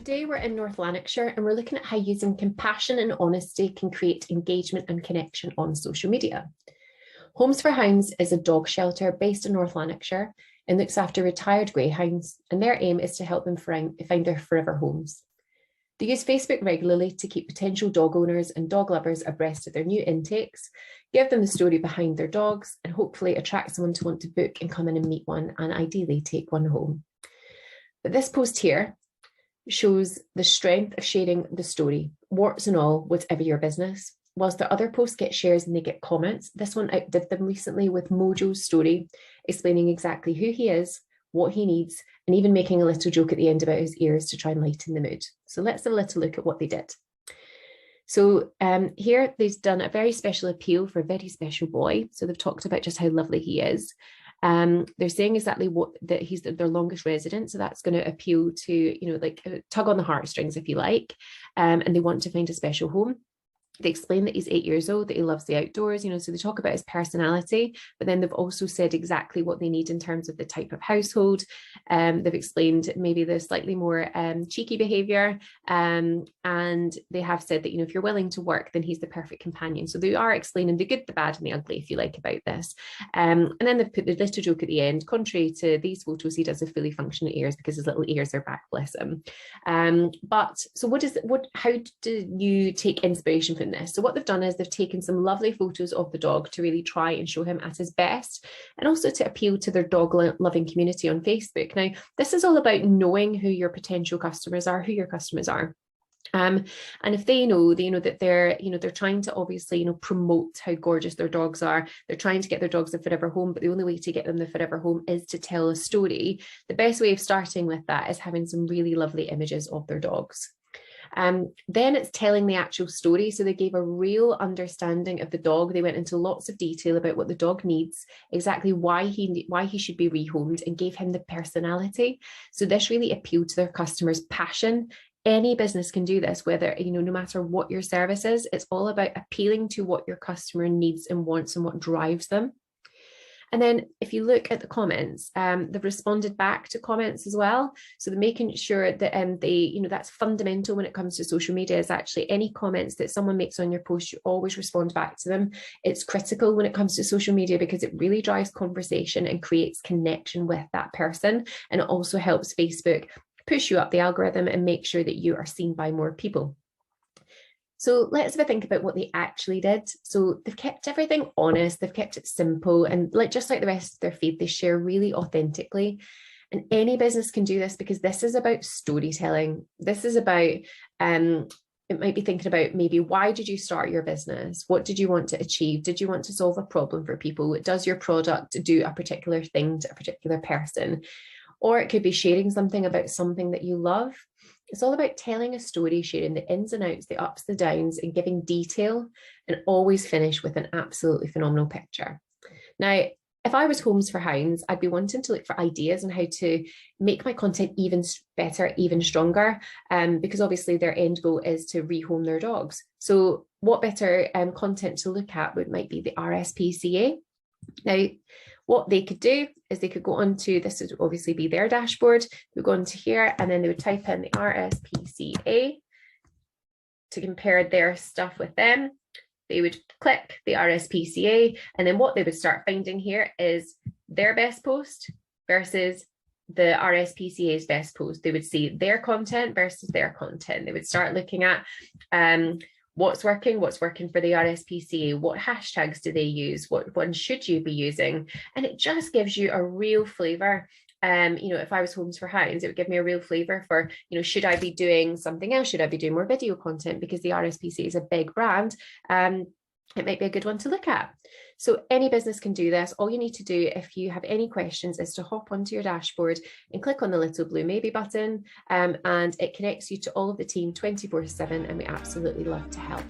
Today we're in North Lanarkshire and we're looking at how using compassion and honesty can create engagement and connection on social media. Homes for Hounds is a dog shelter based in North Lanarkshire and looks after retired greyhounds, and their aim is to help them find their forever homes. They use Facebook regularly to keep potential dog owners and dog lovers abreast of their new intakes, give them the story behind their dogs, and hopefully attract someone to want to book and come in and meet one and ideally take one home. But this post here shows the strength of sharing the story, warts and all, whatever your business. Whilst their other posts get shares and they get comments, this one outdid them recently with Mojo's story, explaining exactly who he is, what he needs, and even making a little joke at the end about his ears to try and lighten the mood. So let's have a little look at what they did. So here they've done a very special appeal for a very special boy. So they've talked about just how lovely he is. They're saying exactly that he's their longest resident, so that's going to appeal to, like tug on the heartstrings, if you like, and they want to find a special home. They explain that he's 8 years old, that he loves the outdoors, so they talk about his personality, but then they've also said exactly what they need in terms of the type of household. They've explained maybe the slightly more cheeky behaviour, and they have said that, if you're willing to work, then he's the perfect companion. So they are explaining the good, the bad, and the ugly, if you like, about this. And then they've put the little joke at the end. Contrary to these photos, he does have fully functioning ears because his little ears are back, bless him. But so how do you take inspiration from this? So what they've done is they've taken some lovely photos of the dog to really try and show him at his best, and also to appeal to their dog loving community on Facebook. Now, this is all about knowing who your potential customers are, who your customers are. And if they know that they're trying to obviously, promote how gorgeous their dogs are. They're trying to get their dogs a forever home, but the only way to get them the forever home is to tell a story. The best way of starting with that is having some really lovely images of their dogs. Then it's telling the actual story. So they gave a real understanding of the dog. They went into lots of detail about what the dog needs, exactly why he should be rehomed, and gave him the personality. So this really appealed to their customers' passion. Any business can do this, whether, no matter what your service is, it's all about appealing to what your customer needs and wants and what drives them. And then if you look at the comments, they've responded back to comments as well. So they're making sure that that's fundamental when it comes to social media, is actually any comments that someone makes on your post, you always respond back to them. It's critical when it comes to social media because it really drives conversation and creates connection with that person. And it also helps Facebook push you up the algorithm and make sure that you are seen by more people. So let's have a think about what they actually did. So they've kept everything honest, they've kept it simple, and just like the rest of their feed, they share really authentically. And any business can do this because this is about storytelling. This is about, it might be thinking about maybe, why did you start your business? What did you want to achieve? Did you want to solve a problem for people? Does your product do a particular thing to a particular person? Or it could be sharing something about something that you love. It's all about telling a story, sharing the ins and outs, the ups, the downs, and giving detail, and always finish with an absolutely phenomenal picture. Now, if I was Homes for Hounds, I'd be wanting to look for ideas on how to make my content even better, even stronger, because obviously their end goal is to rehome their dogs. So what better content to look at might be the RSPCA. Now, what they could do is they could go on to, this would obviously be their dashboard, they would go into here and then they would type in the RSPCA to compare their stuff with them. They would click the RSPCA, and then what they would start finding here is their best post versus the RSPCA's best post. They would see their content versus their content. They would start looking at what's working for the RSPCA, what hashtags do they use, what ones should you be using, and it just gives you a real flavour. If I was Homes for Hounds, it would give me a real flavour for, should I be doing something else? Should I be doing more video content? Because the RSPCA is a big brand. It might be a good one to look at. So any business can do this. All you need to do, if you have any questions, is to hop onto your dashboard and click on the little blue maybe button, and it connects you to all of the team 24/7, and we absolutely love to help.